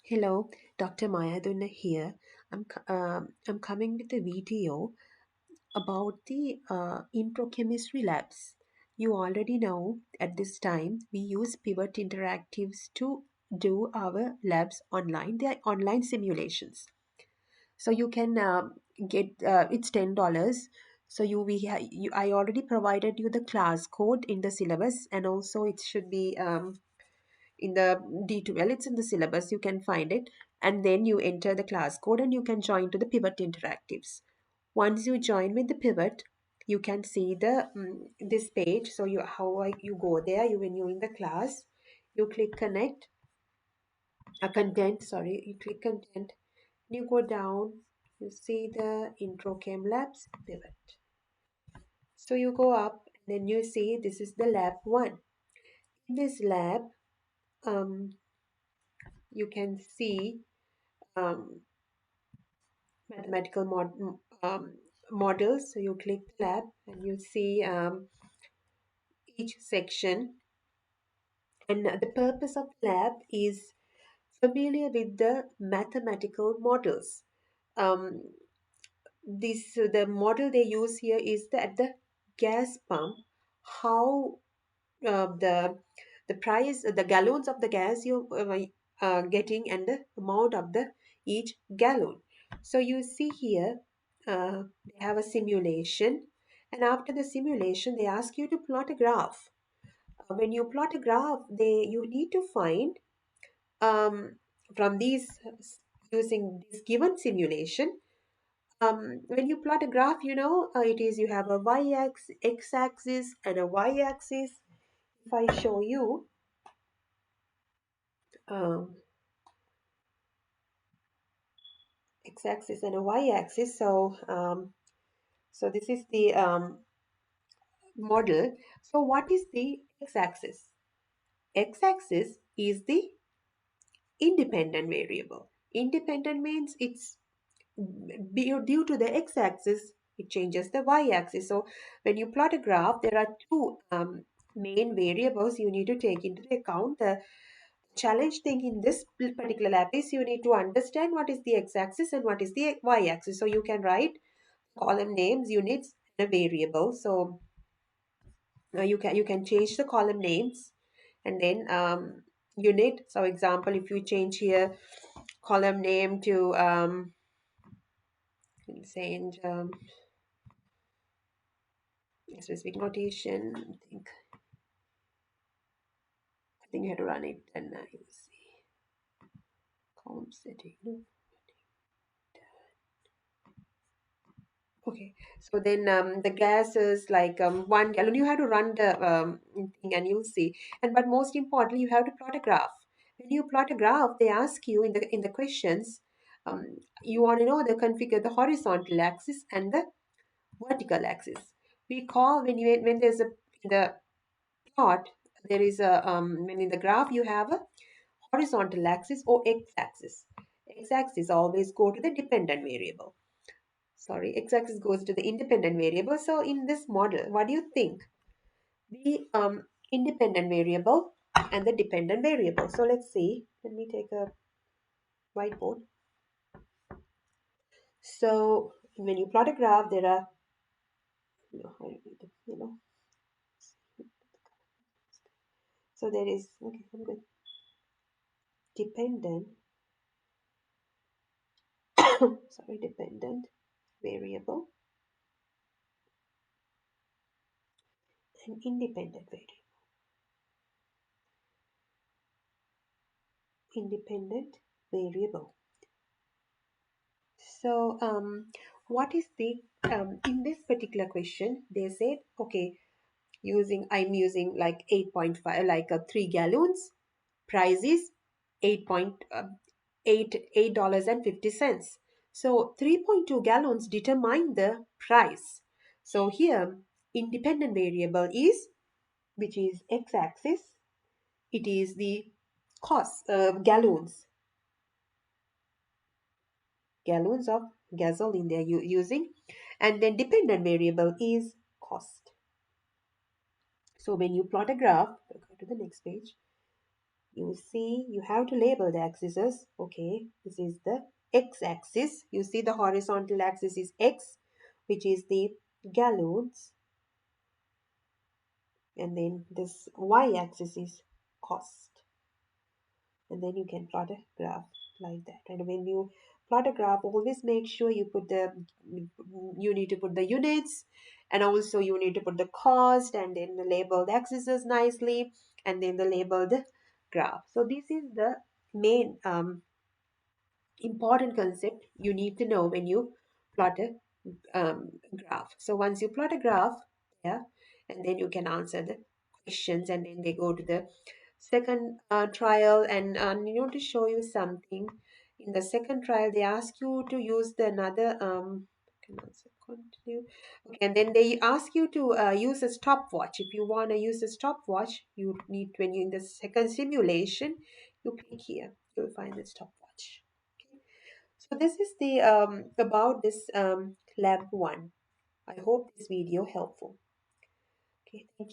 Hello, Dr. Mayadunna here. I'm coming with a video about the intro chemistry labs. You already know at this time we use Pivot Interactives to do our labs online. They are online simulations. So you can get it's $10. So I already provided you the class code in the syllabus, and also it should be in the D2L, it's in the syllabus, you can find it, and then you enter the class code and you can join to the Pivot Interactives. Once you join with the Pivot, you can see the this page. So you go there, when you're in the class, you click connect, content, sorry, you click content, you go down, you see the intro chem labs pivot. So you go up and then you see this is the lab 1. In this lab, um, you can see um, mathematical models. So you click the lab and you see each section. And the purpose of the lab is familiar with the mathematical models. Um, the model they use here is at the gas pump, how the price, the gallons of the gas you getting, and the amount of the each gallon. So you see here, they have a simulation, and after the simulation, they ask you to plot a graph. When you plot a graph, you need to find um, from these using this given simulation. When you plot a graph, it is you have a y-axis, x-axis, and a y-axis. If I show you um, x-axis and a y-axis, so this is the model. So what is the x-axis? X-axis is the independent variable. Independent means it's due to the x-axis, it changes the y-axis. So when you plot a graph, there are two main variables you need to take into account. The challenge thing in this particular lab is you need to understand what is the x-axis and what is the y-axis. So you can write column names, units, and a variable. So you can change the column names, and then unit. So example, if you change here column name to say in specific notation, I think you have to run it, and you see column setting. Okay, so then the gas is like 1 gallon. You have to run the thing and you'll see. And but most importantly, you have to plot a graph. When you plot a graph, they ask you in the questions, um, you want to know the configure the horizontal axis and the vertical axis. We call when there's a in the plot, there is a when in the graph you have a horizontal axis or x-axis. X-axis always go to the dependent variable. Sorry, x-axis goes to the independent variable. So in this model, what do you think? The independent variable and the dependent variable. So let's see. Let me take a whiteboard. So when you plot a graph, there are, so there is, okay, I'm good. Dependent, sorry, dependent variable and independent variable. Independent variable. So, what is the in this particular question? They said, okay, I'm using like 8.5, like 3 gallons. Price is 8.8 $8.50. So 3.2 gallons determine the price. So here, independent variable is, which is x-axis. It is the cost, gallons of gasoline they're using, and then dependent variable is cost. So when you plot a graph, go to the next page. You see, you have to label the axes. Okay, this is the x-axis. You see the horizontal axis is x, which is the gallons, and then this y-axis is cost. And then you can plot a graph like that. And when you plot a graph, always make sure you need to put the units, and also you need to put the cost, and then the label the axes nicely, and then the label the graph. So this is the main important concept you need to know when you plot a graph. So once you plot a graph, yeah, and then you can answer the questions, and then they go to the second trial. And you know, to show you something, in the second trial they ask you to use the another can also continue. Okay, and then they ask you to use a stopwatch. If you want to use a stopwatch, you need, when you in the second simulation, you click here, you'll find the stopwatch. Okay, so this is the about this lab 1. I hope this video helpful. Okay, thank you.